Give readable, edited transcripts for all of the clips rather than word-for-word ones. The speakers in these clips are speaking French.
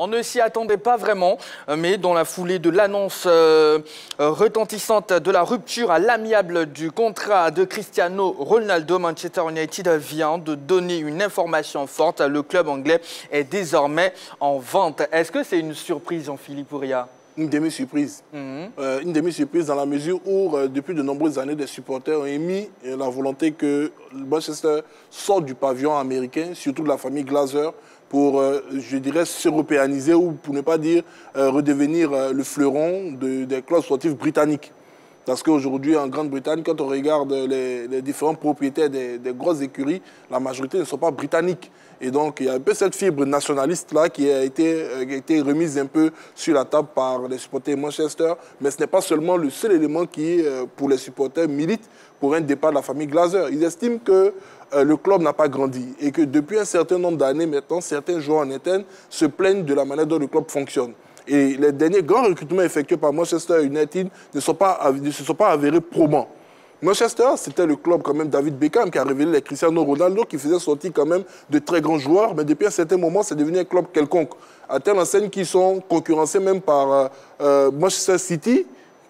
On ne s'y attendait pas vraiment, mais dans la foulée de l'annonce retentissante de la rupture à l'amiable du contrat de Cristiano Ronaldo, Manchester United vient de donner une information forte. Le club anglais est désormais en vente. Est-ce que c'est une surprise, Jean-Philippe Ouria? Une demi-surprise. Une demi-surprise dans la mesure où, depuis de nombreuses années, des supporters ont émis la volonté que Manchester sorte du pavillon américain, surtout de la famille Glazer, pour, je dirais, s'européaniser ou, pour ne pas dire, redevenir le fleuron des clubs sportifs britanniques. Parce qu'aujourd'hui, en Grande-Bretagne, quand on regarde les différents propriétaires des grosses écuries, la majorité ne sont pas britanniques. Et donc, il y a un peu cette fibre nationaliste-là qui a été remise un peu sur la table par les supporters de Manchester. Mais ce n'est pas seulement le seul élément qui, pour les supporters, milite pour un départ de la famille Glazer. Ils estiment que le club n'a pas grandi et que depuis un certain nombre d'années maintenant, certains joueurs en interne se plaignent de la manière dont le club fonctionne. Et les derniers grands recrutements effectués par Manchester United ne se sont pas avérés probants. Manchester, c'était le club quand même David Beckham qui a révélé les Cristiano Ronaldo qui faisait sortir quand même de très grands joueurs, mais depuis un certain moment, c'est devenu un club quelconque. À telle enseigne qu'ils sont concurrencés même par Manchester City,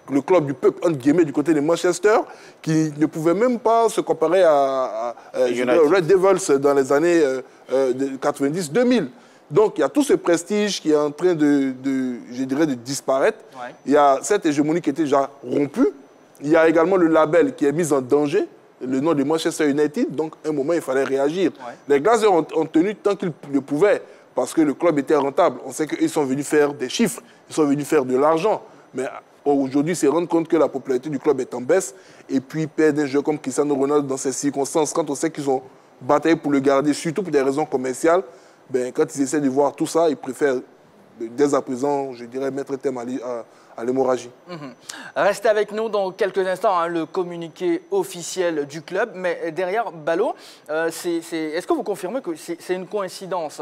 le club du peuple, entre guillemets, du côté de Manchester, qui ne pouvait même pas se comparer à Red Devils dans les années 90-2000. Donc, il y a tout ce prestige qui est en train je dirais, de disparaître. Ouais. Il y a cette hégémonie qui était déjà rompue. Il y a également le label qui est mis en danger, le nom de Manchester United. Donc, à un moment, il fallait réagir. Ouais. Les Glazers ont tenu tant qu'ils le pouvaient parce que le club était rentable. On sait qu'ils sont venus faire des chiffres, ils sont venus faire de l'argent. Mais aujourd'hui, c'est rendre compte que la popularité du club est en baisse. Et puis, perdre un joueur comme Cristiano Ronaldo dans ces circonstances, quand on sait qu'ils ont bataillé pour le garder, surtout pour des raisons commerciales, ben, quand ils essaient de voir tout ça, ils préfèrent, dès à présent, je dirais, mettre terme à l'hémorragie. Restez avec nous dans quelques instants, hein, le communiqué officiel du club. Mais derrière, Ballot, est-ce que vous confirmez que c'est une coïncidence,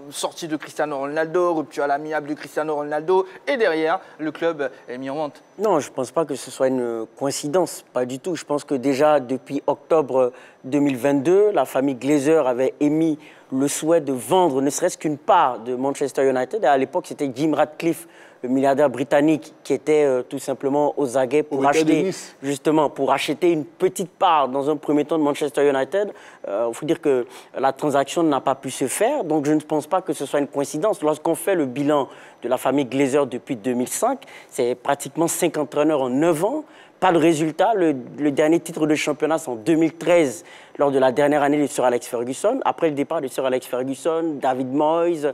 sortie de Cristiano Ronaldo, rupture à l'amiable de Cristiano Ronaldo, et derrière, le club est mis en vente? Non, je ne pense pas que ce soit une coïncidence, pas du tout. Je pense que déjà, depuis octobre 2022, la famille Glazer avait émis le souhait de vendre ne serait-ce qu'une part de Manchester United. Et à l'époque, c'était Jim Ratcliffe, le milliardaire britannique, qui était tout simplement aux aguets pour acheter, justement, pour acheter une petite part dans un premier temps de Manchester United. Il faut dire que la transaction n'a pas pu se faire, donc je ne pense pas que ce soit une coïncidence. Lorsqu'on fait le bilan de la famille Glazer depuis 2005, c'est pratiquement 5 entraîneurs en 9 ans. Pas de résultat. Le dernier titre de championnat, c'est en 2013, lors de la dernière année de Sir Alex Ferguson. Après le départ de Sir Alex Ferguson, David Moyes,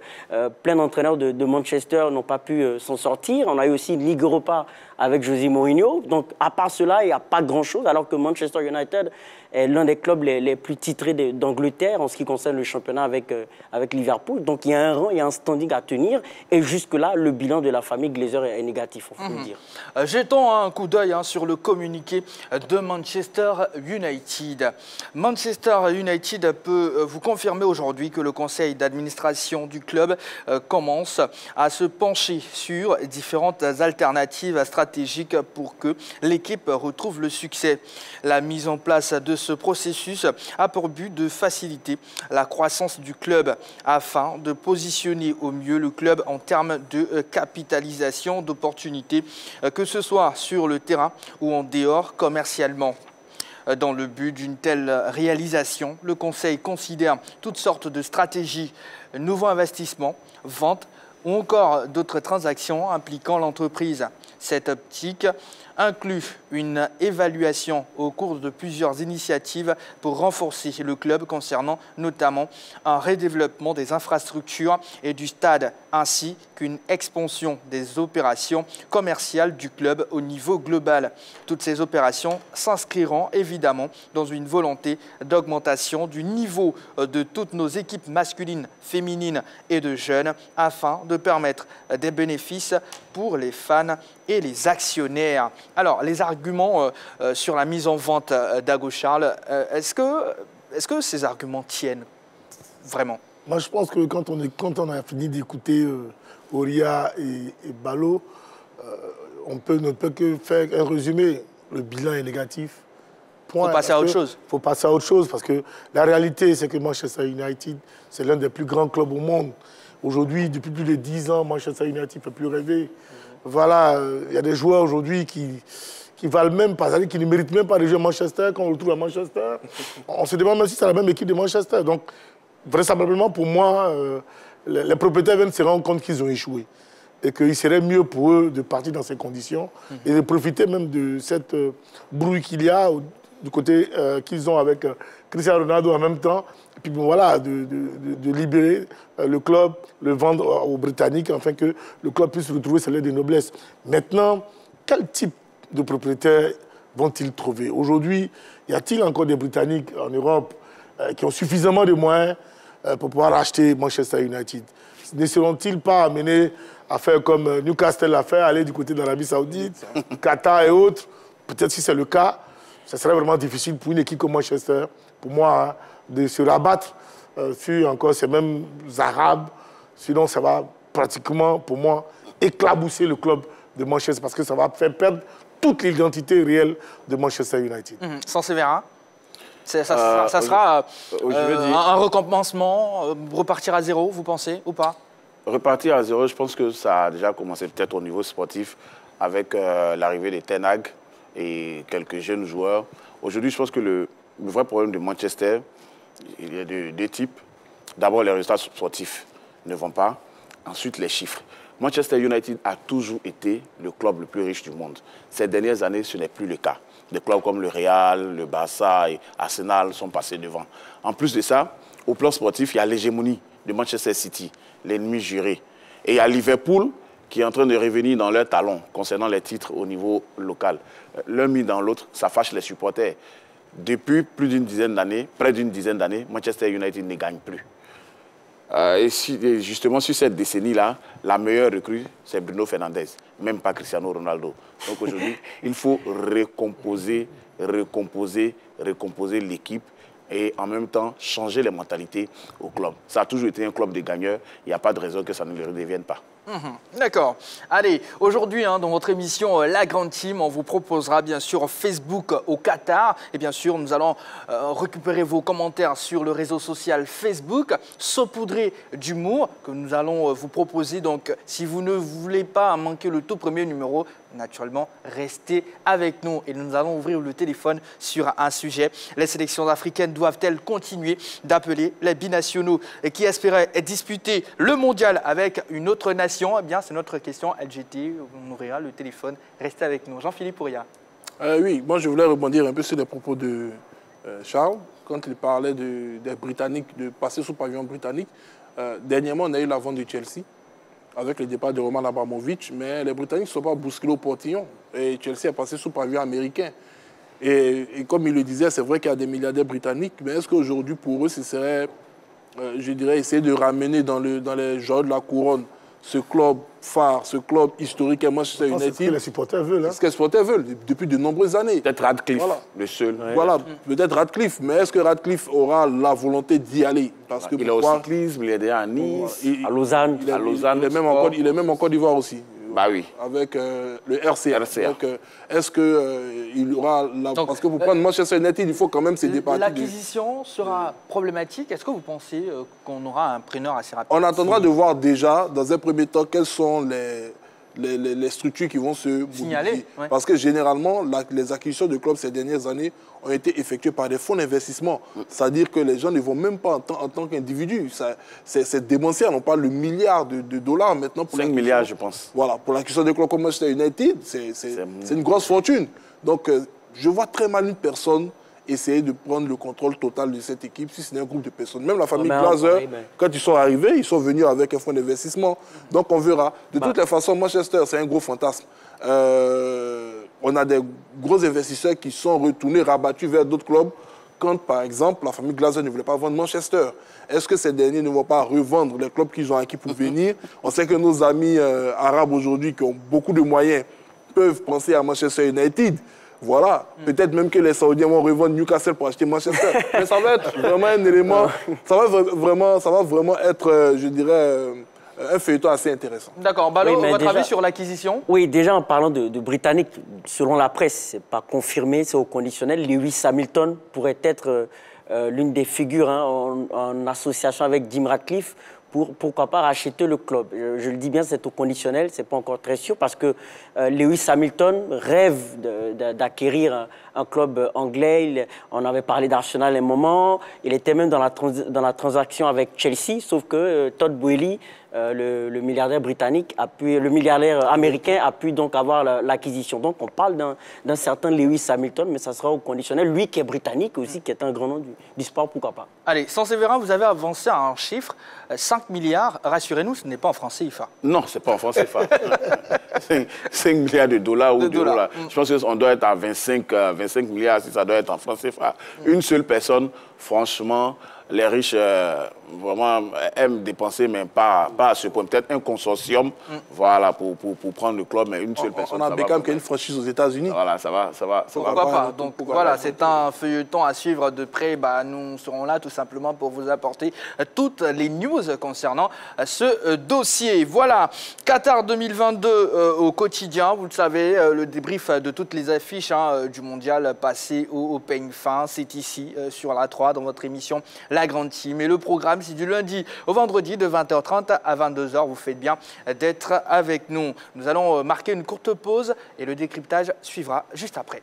plein d'entraîneurs de Manchester n'ont pas pu s'en sortir. On a eu aussi une Ligue Europa avec José Mourinho. Donc, à part cela, il n'y a pas grand-chose, alors que Manchester United est l'un des clubs les plus titrés d'Angleterre en ce qui concerne le championnat avec Liverpool. Donc, il y a un rang, il y a un standing à tenir. Et jusque-là, le bilan de la famille Glazer est négatif, il faut le dire. Jetons un coup d'œil sur le communiqué de Manchester United. Manchester United peut vous confirmer aujourd'hui que le conseil d'administration du club commence à se pencher sur différentes alternatives stratégiques pour que l'équipe retrouve le succès. La mise en place de ce processus a pour but de faciliter la croissance du club afin de positionner au mieux le club en termes de capitalisation d'opportunités, que ce soit sur le terrain ou en dehors commercialement. Dans le but d'une telle réalisation, le Conseil considère toutes sortes de stratégies, nouveaux investissements, ventes ou encore d'autres transactions impliquant l'entreprise. Cette optique inclut une évaluation au cours de plusieurs initiatives pour renforcer le club concernant notamment un redéveloppement des infrastructures et du stade ainsi qu'une expansion des opérations commerciales du club au niveau global. Toutes ces opérations s'inscriront évidemment dans une volonté d'augmentation du niveau de toutes nos équipes masculines, féminines et de jeunes afin de permettre des bénéfices pour les fans et les actionnaires. Alors, les arguments sur la mise en vente d'Ago Charles, est-ce que ces arguments tiennent vraiment? Moi, je pense que quand on a fini d'écouter Ouria et Ballot, on ne peut que faire un résumé. Le bilan est négatif. Il faut passer à autre chose. Il faut passer à autre chose parce que la réalité, c'est que Manchester United, c'est l'un des plus grands clubs au monde. Aujourd'hui, depuis plus de 10 ans, Manchester United ne fait plus rêver. Voilà, il y a des joueurs aujourd'hui qui valent même pas, c'est-à-dire qui ne méritent même pas de jouer à Manchester quand on le retrouve à Manchester. On se demande même si c'est la même équipe de Manchester. Donc, vraisemblablement, pour moi, les propriétaires viennent se rendre compte qu'ils ont échoué. Et qu'il serait mieux pour eux de partir dans ces conditions et de profiter même de cette brouille qu'il y a du côté qu'ils ont avec Cristiano Ronaldo en même temps. Et puis bon, voilà, de libérer le club, le vendre aux Britanniques, afin que le club puisse retrouver ses lettres de noblesse. Maintenant, quel type de propriétaires vont-ils trouver? Aujourd'hui, y a-t-il encore des Britanniques en Europe qui ont suffisamment de moyens pour pouvoir acheter Manchester United? Ne seront-ils pas amenés à faire comme Newcastle l'a fait, aller du côté de l'Arabie Saoudite, Qatar et autres? Peut-être si c'est le cas, ça serait vraiment difficile pour une équipe comme Manchester, pour moi, hein, de se rabattre sur encore ces mêmes Arabes. Sinon, ça va pratiquement, pour moi, éclabousser le club de Manchester parce que ça va faire perdre toute l'identité réelle de Manchester United. Sans Séverin, ça sera un recommencement, repartir à zéro, vous pensez, ou pas? Repartir à zéro, je pense que ça a déjà commencé peut-être au niveau sportif avec l'arrivée des Ten Hag et quelques jeunes joueurs. Aujourd'hui, je pense que le vrai problème de Manchester, il y a deux types. D'abord, les résultats sportifs ne vont pas. Ensuite, les chiffres. Manchester United a toujours été le club le plus riche du monde. Ces dernières années, ce n'est plus le cas. Des clubs comme le Real, le Barça et Arsenal sont passés devant. En plus de ça, au plan sportif, il y a l'hégémonie de Manchester City, l'ennemi juré. Et il y a Liverpool qui est en train de revenir dans leur talon concernant les titres au niveau local. L'un mis dans l'autre, ça fâche les supporters. Depuis plus d'une dizaine d'années, près d'une dizaine d'années, Manchester United ne gagne plus. Et justement, sur cette décennie-là, la meilleure recrue, c'est Bruno Fernandes, même pas Cristiano Ronaldo. Donc aujourd'hui, il faut recomposer l'équipe et en même temps changer les mentalités au club. Ça a toujours été un club de gagneurs, il n'y a pas de raison que ça ne le redevienne pas. D'accord. Allez, aujourd'hui, dans votre émission La Grande Team, on vous proposera bien sûr Facebook au Qatar. Et bien sûr, nous allons récupérer vos commentaires sur le réseau social Facebook, saupoudré d'humour, que nous allons vous proposer. Donc, si vous ne voulez pas manquer le tout premier numéro, naturellement, restez avec nous. Et nous allons ouvrir le téléphone sur un sujet. Les sélections africaines doivent-elles continuer d'appeler les binationaux qui espéraient disputer le mondial avec une autre nation? Eh bien, c'est notre question LGT. On ouvrira le téléphone. Restez avec nous. Jean-Philippe Pouria. Oui, moi je voulais rebondir un peu sur les propos de Charles, quand il parlait des Britanniques, de passer sous pavillon britannique. Dernièrement, on a eu la vente de Chelsea, avec le départ de Roman Abramovich, mais les Britanniques ne sont pas bousculés au portillon. Et Chelsea est passé sous pavillon américain. Et comme il le disait, c'est vrai qu'il y a des milliardaires britanniques, mais est-ce qu'aujourd'hui, pour eux, ce serait, je dirais, essayer de ramener dans les joueurs de la couronne ce club phare, ce club historique à Manchester United? C'est ce que les supporters veulent. C'est ce que les supporters veulent depuis de nombreuses années. Peut-être Radcliffe, voilà. Le seul. Voilà, peut-être Radcliffe, mais est-ce que Radcliffe aura la volonté d'y aller? Parce que il est au cyclisme, il est déjà à Nice, à Lausanne. Il est même en Côte d'Ivoire aussi. Bah oui. Avec le RCA. Donc, est-ce qu'il aura parce que pour prendre Manchester United, il faut quand même se départir. L'acquisition sera problématique. Est-ce que vous pensez qu'on aura un preneur assez rapide? On attendra de voir déjà, dans un premier temps, quelles sont les structures qui vont se signaler. Ouais. Parce que généralement, les acquisitions de clubs ces dernières années ont été effectuées par des fonds d'investissement. C'est-à-dire que les gens ne vont même pas en tant qu'individu. C'est démentiel. On parle de milliards de dollars maintenant. Pour 5 milliards, je pense. Voilà, pour l'acquisition de clubs comme Manchester United, c'est une grosse fortune. Donc, je vois très mal une personne essayer de prendre le contrôle total de cette équipe, si ce n'est un groupe de personnes. Même la famille Glazer, quand ils sont arrivés, ils sont venus avec un fonds d'investissement. Donc on verra. De toutes les façons, Manchester, c'est un gros fantasme. On a des gros investisseurs qui sont retournés, rabattus vers d'autres clubs, quand par exemple la famille Glazer ne voulait pas vendre Manchester. Est-ce que ces derniers ne vont pas revendre les clubs qu'ils ont acquis pour venir? On sait que nos amis arabes aujourd'hui, qui ont beaucoup de moyens, peuvent penser à Manchester United. Voilà, peut-être même que les Saoudiens vont revendre Newcastle pour acheter Manchester. Mais ça va être vraiment un élément, ça va vraiment être, je dirais, un feuilleton assez intéressant. D'accord. Balo, votre avis sur l'acquisition? Oui, déjà en parlant de Britanniques, selon la presse, ce n'est pas confirmé, c'est au conditionnel. Lewis Hamilton pourrait être l'une des figures en association avec Jim Ratcliffe pourquoi pas racheter le club. Je le dis bien, c'est au conditionnel, c'est pas encore très sûr, parce que Lewis Hamilton rêve d'acquérir un club anglais. On avait parlé d'Arsenal à un moment, il était même dans la transaction avec Chelsea, sauf que Todd Boehly, le milliardaire britannique, le milliardaire américain a pu donc avoir l'acquisition. Donc on parle d'un certain Lewis Hamilton, mais ça sera au conditionnel. Lui qui est britannique aussi, qui est un grand nom du sport, pourquoi pas. Allez, sans Séverin, vous avez avancé à un chiffre, 5 milliards. Rassurez-nous, ce n'est pas en francs CFA. Non, ce n'est pas en francs CFA. 5 milliards de dollars ou d'euros. Je pense qu'on doit être à 25 milliards, si ça doit être en francs CFA. Une seule personne, franchement, les riches vraiment aiment dépenser, mais pas à ce point. Peut-être un consortium, voilà, pour prendre le club, mais une seule personne. On a Beckham qui a une franchise aux États-Unis. Voilà, ça va. Pourquoi pas. Donc voilà, c'est un feuilleton à suivre de près. Nous serons là tout simplement pour vous apporter toutes les news concernant ce dossier. Voilà, Qatar 2022 au quotidien. Vous le savez, le débrief de toutes les affiches du mondial passé au peigne fin. C'est ici, sur la 3, dans votre émission La Grande Team. Et le programme, c'est du lundi au vendredi de 20h30 à 22h. Vous faites bien d'être avec nous. Nous allons marquer une courte pause et le décryptage suivra juste après.